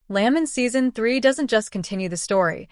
Landman Season 3 doesn't just continue the story,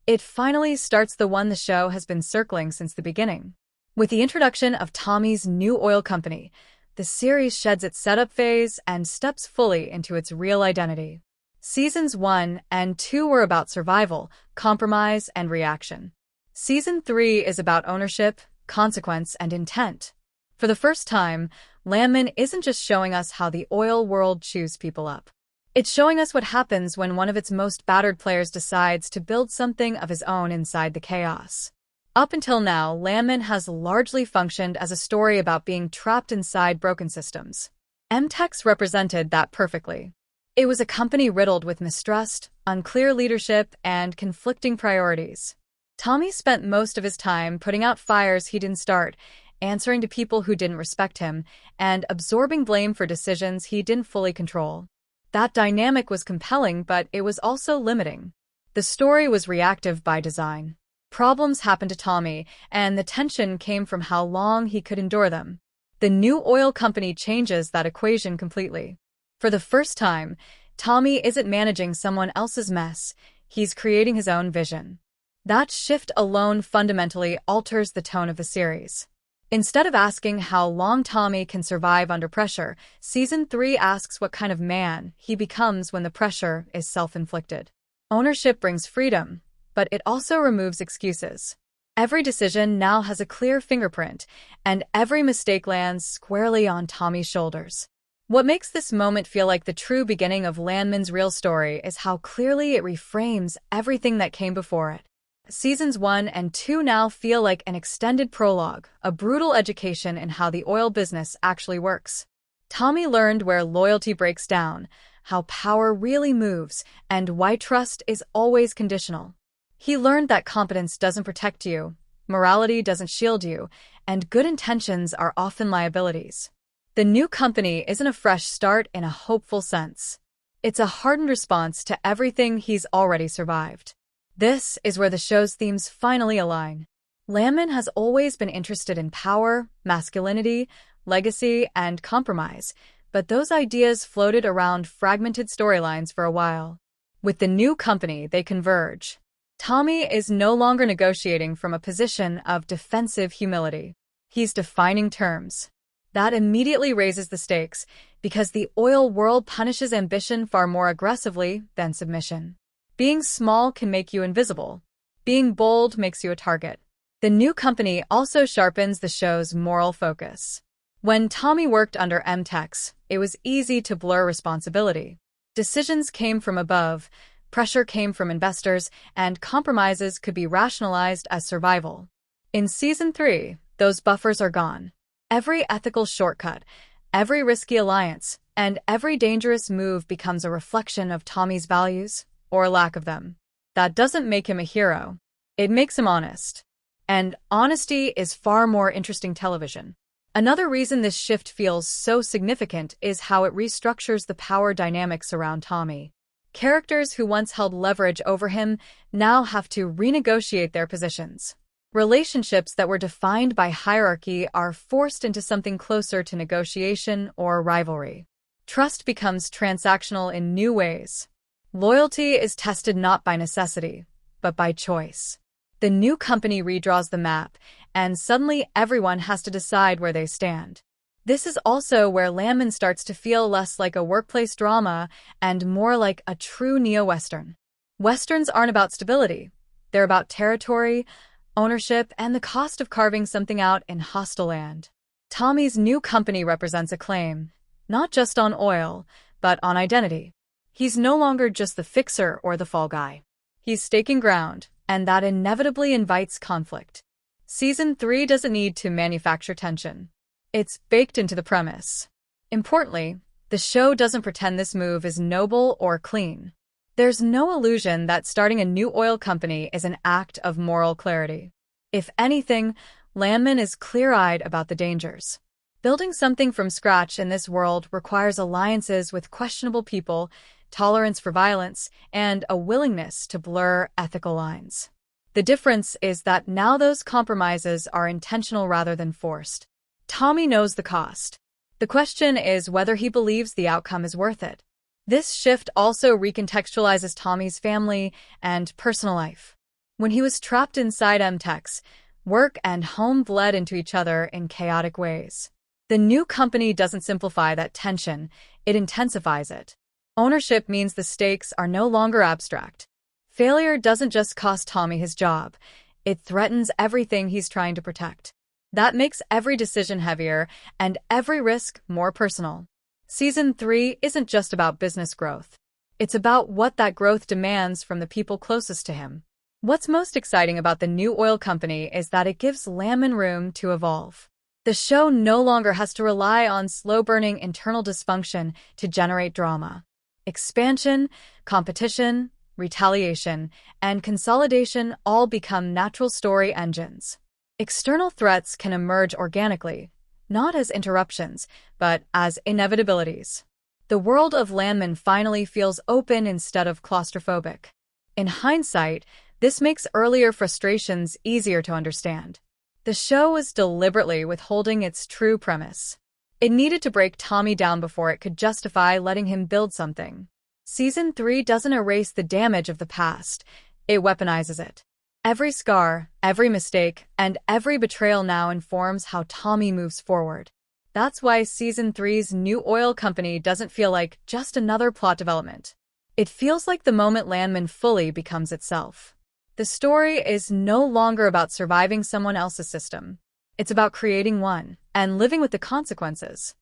it finally starts the one the show has been circling since the beginning. With the introduction of Tommy's new oil company, the series sheds its setup phase and steps fully into its real identity. Seasons 1 and 2 were about survival, compromise, and reaction. Season 3 is about ownership, consequence, and intent. For the first time, Landman isn't just showing us how the oil world chews people up. It's showing us what happens when one of its most battered players decides to build something of his own inside the chaos. Up until now, Landman has largely functioned as a story about being trapped inside broken systems. MTEX represented that perfectly. It was a company riddled with mistrust, unclear leadership, and conflicting priorities. Tommy spent most of his time putting out fires he didn't start, answering to people who didn't respect him, and absorbing blame for decisions he didn't fully control. That dynamic was compelling, but it was also limiting. The story was reactive by design. Problems happened to Tommy, and the tension came from how long he could endure them. The new oil company changes that equation completely. For the first time, Tommy isn't managing someone else's mess, he's creating his own vision. That shift alone fundamentally alters the tone of the series. Instead of asking how long Tommy can survive under pressure, Season 3 asks what kind of man he becomes when the pressure is self-inflicted. Ownership brings freedom, but it also removes excuses. Every decision now has a clear fingerprint, and every mistake lands squarely on Tommy's shoulders. What makes this moment feel like the true beginning of Landman's real story is how clearly it reframes everything that came before it. Seasons 1 and 2 now feel like an extended prologue, a brutal education in how the oil business actually works. Tommy learned where loyalty breaks down, how power really moves, and why trust is always conditional. He learned that competence doesn't protect you, morality doesn't shield you, and good intentions are often liabilities. The new company isn't a fresh start in a hopeful sense. It's a hardened response to everything he's already survived. This is where the show's themes finally align. Landman has always been interested in power, masculinity, legacy, and compromise, but those ideas floated around fragmented storylines for a while. With the new company, they converge. Tommy is no longer negotiating from a position of defensive humility. He's defining terms. That immediately raises the stakes, because the oil world punishes ambition far more aggressively than submission. Being small can make you invisible. Being bold makes you a target. The new company also sharpens the show's moral focus. When Tommy worked under MTEX, it was easy to blur responsibility. Decisions came from above, pressure came from investors, and compromises could be rationalized as survival. In Season 3, those buffers are gone. Every ethical shortcut, every risky alliance, and every dangerous move becomes a reflection of Tommy's values, or lack of them. That doesn't make him a hero. It makes him honest. And honesty is far more interesting television. Another reason this shift feels so significant is how it restructures the power dynamics around Tommy. Characters who once held leverage over him now have to renegotiate their positions. Relationships that were defined by hierarchy are forced into something closer to negotiation or rivalry. Trust becomes transactional in new ways. Loyalty is tested not by necessity, but by choice. The new company redraws the map, and suddenly everyone has to decide where they stand. This is also where Landman starts to feel less like a workplace drama and more like a true neo-Western. Westerns aren't about stability. They're about territory, ownership, and the cost of carving something out in hostile land. Tommy's new company represents a claim, not just on oil, but on identity. He's no longer just the fixer or the fall guy. He's staking ground, and that inevitably invites conflict. Season 3 doesn't need to manufacture tension. It's baked into the premise. Importantly, the show doesn't pretend this move is noble or clean. There's no illusion that starting a new oil company is an act of moral clarity. If anything, Landman is clear-eyed about the dangers. Building something from scratch in this world requires alliances with questionable people, tolerance for violence, and a willingness to blur ethical lines. The difference is that now those compromises are intentional rather than forced. Tommy knows the cost. The question is whether he believes the outcome is worth it. This shift also recontextualizes Tommy's family and personal life. When he was trapped inside MTech's, work and home bled into each other in chaotic ways. The new company doesn't simplify that tension, it intensifies it. Ownership means the stakes are no longer abstract. Failure doesn't just cost Tommy his job, it threatens everything he's trying to protect. That makes every decision heavier and every risk more personal. Season 3 isn't just about business growth. It's about what that growth demands from the people closest to him. What's most exciting about the new oil company is that it gives Landman room to evolve. The show no longer has to rely on slow-burning internal dysfunction to generate drama. Expansion, competition, retaliation, and consolidation all become natural story engines. External threats can emerge organically, not as interruptions, but as inevitabilities. The world of Landman finally feels open instead of claustrophobic. In hindsight, this makes earlier frustrations easier to understand. The show was deliberately withholding its true premise. It needed to break Tommy down before it could justify letting him build something. Season 3 doesn't erase the damage of the past, it weaponizes it. Every scar, every mistake, and every betrayal now informs how Tommy moves forward. That's why Season 3's new oil company doesn't feel like just another plot development. It feels like the moment Landman fully becomes itself. The story is no longer about surviving someone else's system. It's about creating one and living with the consequences.